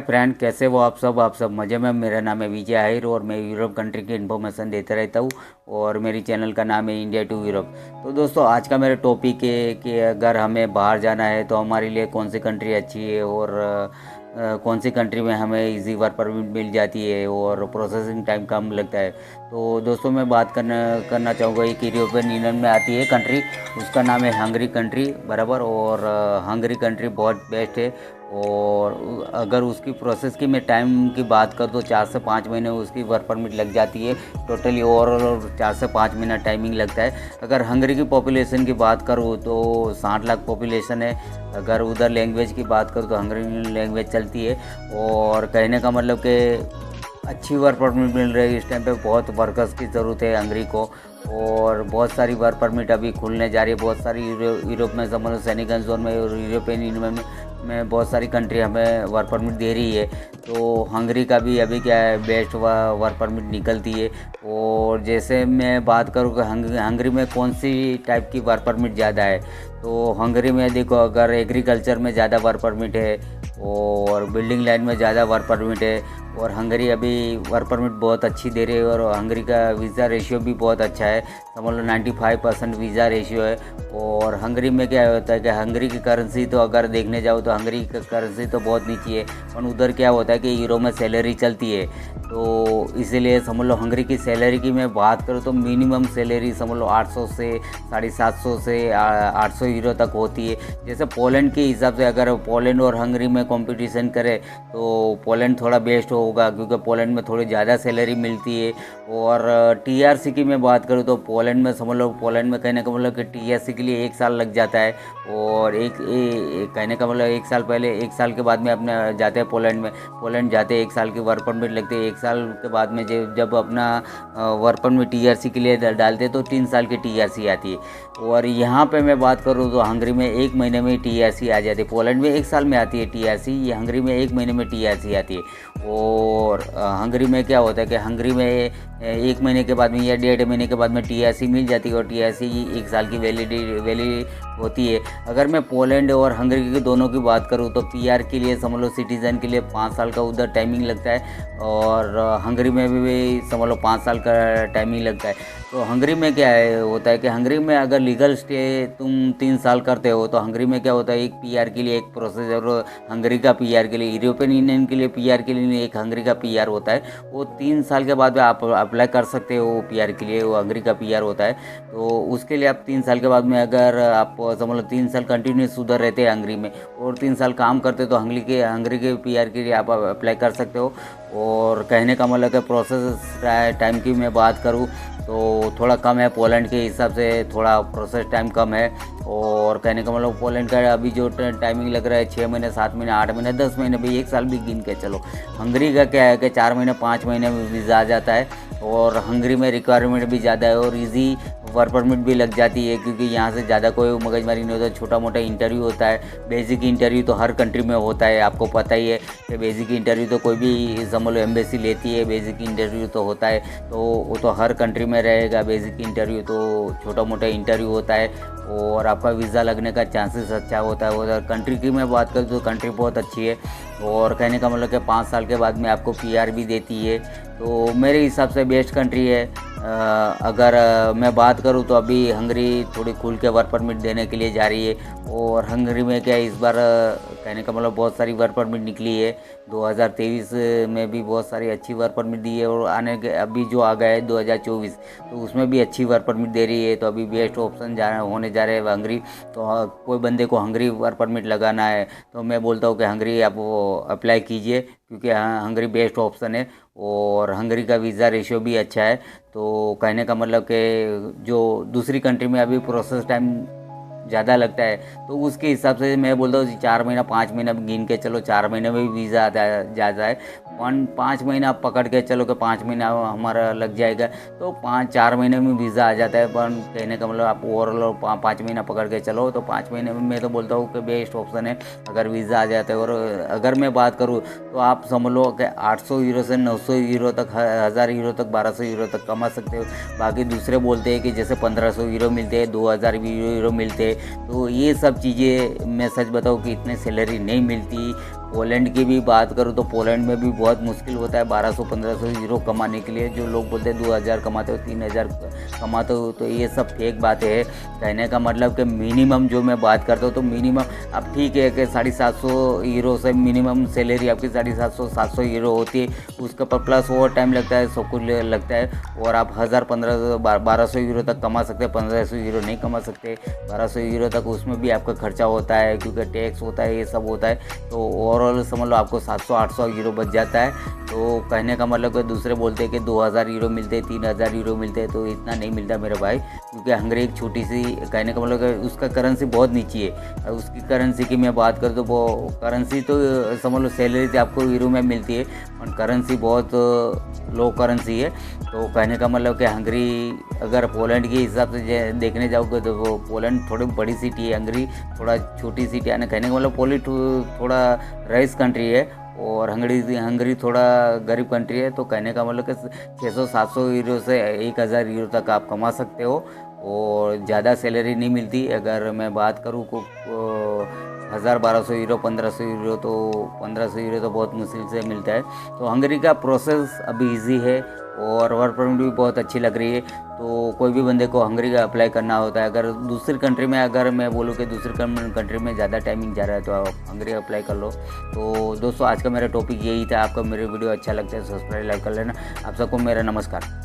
Friend, कैसे वो आप सब मज़े में। मेरा नाम है विजय आहिर और मैं यूरोप कंट्री की इन्फॉर्मेशन देता रहता हूँ और मेरी चैनल का नाम है इंडिया टू यूरोप। तो दोस्तों, आज का मेरा टॉपिक है कि अगर हमें बाहर जाना है तो हमारे लिए कौन सी कंट्री अच्छी है और कौन सी कंट्री में हमें इजी वर्क परमिट मिल जाती है और प्रोसेसिंग टाइम कम लगता है। तो दोस्तों, मैं बात करना चाहूँगा, एक यूरोपियन यूनियन में आती है कंट्री, उसका नाम है हंगरी कंट्री, बराबर। और हंगरी कंट्री बहुत बेस्ट है। और अगर उसकी प्रोसेस की मैं टाइम की बात करूँ तो 4 से 5 महीने उसकी वर्क परमिट लग जाती है टोटली ओवरऑल। 4 से 5 महीना टाइमिंग लगता है। अगर हंगरी की पॉपुलेशन की बात करूँ तो 60 लाख पॉपुलेशन है। अगर उधर लैंग्वेज की बात करूँ तो हंगरी लैंग्वेज चलती है। और कहने का मतलब कि अच्छी वर्क परमिट मिल रही है इस टाइम पे। बहुत वर्कर्स की ज़रूरत है हंगरी को और बहुत सारी वर्क परमिट अभी खुलने जा रही है। बहुत सारी यूरोप में, समझ सेनेगन जोन में और यूरोपियन यूनियन में बहुत सारी कंट्री हमें वर्क परमिट दे रही है। तो हंगरी का भी अभी क्या है, बेस्ट वर्क परमिट निकलती है। और जैसे मैं बात करूँ कि हंगरी में कौन सी टाइप की वर्क परमिट ज़्यादा है, तो हंगरी में देखो, अगर एग्रीकल्चर में ज़्यादा वर्क परमिट है और बिल्डिंग लाइन में ज़्यादा वर्क परमिट है। और हंगरी अभी वर्क परमिट बहुत अच्छी दे रही है और हंगरी का वीज़ा रेशियो भी बहुत अच्छा है, समझ लो 95% वीज़ा रेशियो है। और हंगरी में क्या होता है कि हंगरी की करेंसी तो अगर देखने जाओ तो हंगरी की करेंसी तो बहुत नीची है, पर उधर क्या होता है कि यूरो में सैलरी चलती है। तो इसीलिए समझ लो हंगरी की सैलरी की मैं बात करूँ तो मिनिमम सैलरी समझ लो 800 से 750 से 800 यूरो तक होती है। जैसे पोलैंड के हिसाब से अगर पोलैंड और हंगरी में कंपटीशन करे तो पोलैंड थोड़ा बेस्ट होगा, क्योंकि पोलैंड में थोड़ी ज़्यादा सैलरी मिलती है। और टीआरसी की मैं बात करूँ तो पोलैंड में समझ लो, पोलैंड में कहने का मतलब कि टीआरसी के लिए 1 साल लग जाता है। और कहने का मतलब 1 साल पहले, 1 साल के बाद में अपने जाते हैं पोलैंड जाते हैं, 1 साल की वर्क परमिट लगती है। 1 साल के बाद में जब अपना वर्क परमिट टीआरसी के लिए डालते हैं तो 3 साल की टीआरसी आती है। और यहाँ पे मैं बात करूँ तो हंगरी में 1 महीने में टीआरसी आ जाती है। पोलैंड में 1 साल में आती है टीआरसी, ये हंगरी में 1 महीने में टीआरसी आती है। और हंगरी में क्या होता है कि हंगरी में 1 महीने के बाद में या 1.5 महीने के बाद में टीआरसी मिल जाती है और टीआरसी 1 साल की वैलिड होती है। अगर मैं पोलैंड और हंगरी के दोनों की बात करूँ तो पीआर के लिए समझ लो, सिटीज़न के लिए 5 साल का उधर टाइमिंग लगता है और हंगरी में भी समझ लो 5 साल का टाइमिंग लगता है। तो हंगरी में क्या है होता है कि हंगरी में अगर लीगल स्टे तुम 3 साल करते हो तो हंगरी में क्या होता है, एक पीआर के लिए एक प्रोसेस है। और हंगरी का पीआर के लिए, यूरोपियन यूनियन के लिए पीआर के लिए एक हंगरी का पीआर होता है। वो 3 साल के बाद में आप अप्लाई कर सकते हो पीआर के लिए, वो हंगरी का पीआर होता है। तो उसके लिए आप 3 साल के बाद में अगर आप समझ लो 3 साल कंटिन्यूस उधर रहते हैं हंगरी में और 3 साल काम करते तो हंगरी के पीआर के लिए आप अप्लाई कर सकते हो। और कहने का मतलब है प्रोसेस टाइम की मैं बात करूँ तो थोड़ा कम है, पोलैंड के हिसाब से थोड़ा प्रोसेस टाइम कम है। और कहने का मतलब पोलैंड का अभी जो टाइमिंग लग रहा है 6 महीने, 7 महीने, 8 महीने, 10 महीने भी, 1 साल भी गिन के चलो। हंगरी का क्या है कि 4 महीने, 5 महीने में वीज़ा आ जाता है। और हंगरी में रिक्वायरमेंट भी ज़्यादा है और इजी वर्क परमिट भी लग जाती है, क्योंकि यहाँ से ज़्यादा कोई मगजमारी नहीं होता। छोटा मोटा इंटरव्यू होता है, बेसिक इंटरव्यू तो हर कंट्री में होता है, आपको पता ही है कि बेसिक इंटरव्यू तो कोई भी समझ लो एम्बेसी लेती है, बेसिक इंटरव्यू तो होता है। तो वो तो हर कंट्री में रहेगा बेसिक इंटरव्यू, तो छोटा मोटा इंटरव्यू होता है और आपका वीज़ा लगने का चांसेस अच्छा होता है। उधर कंट्री की मैं बात करूँ तो कंट्री बहुत अच्छी है और कहने का मतलब कि 5 साल के बाद में आपको पीआर भी देती है। तो मेरे हिसाब से बेस्ट कंट्री है। अगर मैं बात करूं तो अभी हंगरी थोड़ी खुल के वर्क परमिट देने के लिए जा रही है। और हंगरी में क्या इस बार कहने का मतलब बहुत सारी वर्क परमिट निकली है। 2023 में भी बहुत सारी अच्छी वर्क परमिट दी है और आने के अभी जो आ गया है 2024 तो उसमें भी अच्छी वर्क परमिट दे रही है। तो अभी बेस्ट ऑप्शन होने जा रहे हैं हंगरी। तो कोई बंदे को हंगरी वर्क परमिट लगाना है तो मैं बोलता हूँ कि हंगरी आप वो अप्लाई कीजिए, क्योंकि हंगरी बेस्ट ऑप्शन है और हंगरी का वीज़ा रेशियो भी अच्छा है। तो कहने का मतलब कि जो दूसरी कंट्री में अभी प्रोसेस टाइम ज़्यादा लगता है तो उसके हिसाब से मैं बोलता हूँ 4 महीना, 5 महीना गिन के चलो, 4 महीने में भी वीज़ा जाता है। 5 महीना आप पकड़ के चलो कि 5 महीना हमारा लग जाएगा तो 4 महीने में वीज़ा आ जाता है। पर कहने का मतलब आप ओवरऑल 5 महीना पकड़ के चलो तो 5 महीने में मैं तो बोलता हूँ कि बेस्ट ऑप्शन है अगर वीज़ा आ जाता है। और अगर मैं बात करूँ तो आप समझ लो कि 800 यूरो से 900 यूरो तक, 1000 यूरो तक, 1200 यूरो तक कमा सकते हो। बाकी दूसरे बोलते हैं कि जैसे 1500 यूरो मिलते हैं, 2000 यूरो मिलते हैं। तो ये सब चीज़ें मैं सच बताऊँ कि इतने सैलरी नहीं मिलती। पोलैंड की भी बात करूँ तो पोलैंड में भी बहुत मुश्किल होता है 1200-1500 यूरो कमाने के लिए। जो लोग बोलते हैं 2000 कमाते हो, 3000 कमाते हो, तो ये सब फेक बातें है। कहने का मतलब कि मिनिमम जो मैं बात करता हूँ तो मिनिमम अब ठीक है कि 750 यूरो से मिनिमम सैलरी आपकी 750-700 यूरो होती है। उसके पर प्लस ओवर टाइम लगता है, सब कुछ लगता है, और आप 1000-1500-1200 यूरो तक कमा सकते हैं। 1500 यूरो नहीं कमा सकते, 1200 यूरो तक। उसमें भी आपका खर्चा होता है क्योंकि टैक्स होता है, ये सब होता है। तो ओवरऑल समझ लो आपको 700-800 यूरो बच जाता है। तो कहने का मतलब कि दूसरे बोलते हैं कि 2000 यूरो मिलते हैं, 3000 यूरो मिलते हैं, तो इतना नहीं मिलता मेरे भाई, क्योंकि हंगरी एक छोटी सी, कहने का मतलब कि उसका करेंसी बहुत नीची है। उसकी करेंसी की मैं बात करूँ तो वो करेंसी तो समझ लो सैलरी तो आपको यूरो में मिलती है, और करेंसी बहुत लो करेंसी है। तो कहने का मतलब कि हंगरी अगर पोलैंड के हिसाब से देखने जाओगे तो वो पोलैंड थोड़ी बड़ी सिटी है, हंगरी थोड़ा छोटी सिटी है। कहने का मतलब पोलैंड थोड़ा रईस कंट्री है, और हंगरी थोड़ा गरीब कंट्री है। तो कहने का मतलब कि 600-700 यूरो से 1000 यूरो तक आप कमा सकते हो, और ज़्यादा सैलरी नहीं मिलती। अगर मैं बात करूँ को 1000-1200 यूरो, 1500 यूरो, तो 1500 यूरो तो बहुत मुश्किल से मिलता है। तो हंगरी का प्रोसेस अभी इजी है, और वर्क परमिट भी बहुत अच्छी लग रही है। तो कोई भी बंदे को हंगरी का अप्लाई करना होता है। अगर दूसरी कंट्री में, अगर मैं बोलूँ कि दूसरी कंट्री में ज़्यादा टाइमिंग जा रहा है तो आप हंगरी अप्लाई कर लो। तो दोस्तों आज का मेरा टॉपिक यही था। आपको मेरे वीडियो अच्छा लगता है सब्सक्राइब लाइक कर लेना। आप सबको मेरा नमस्कार।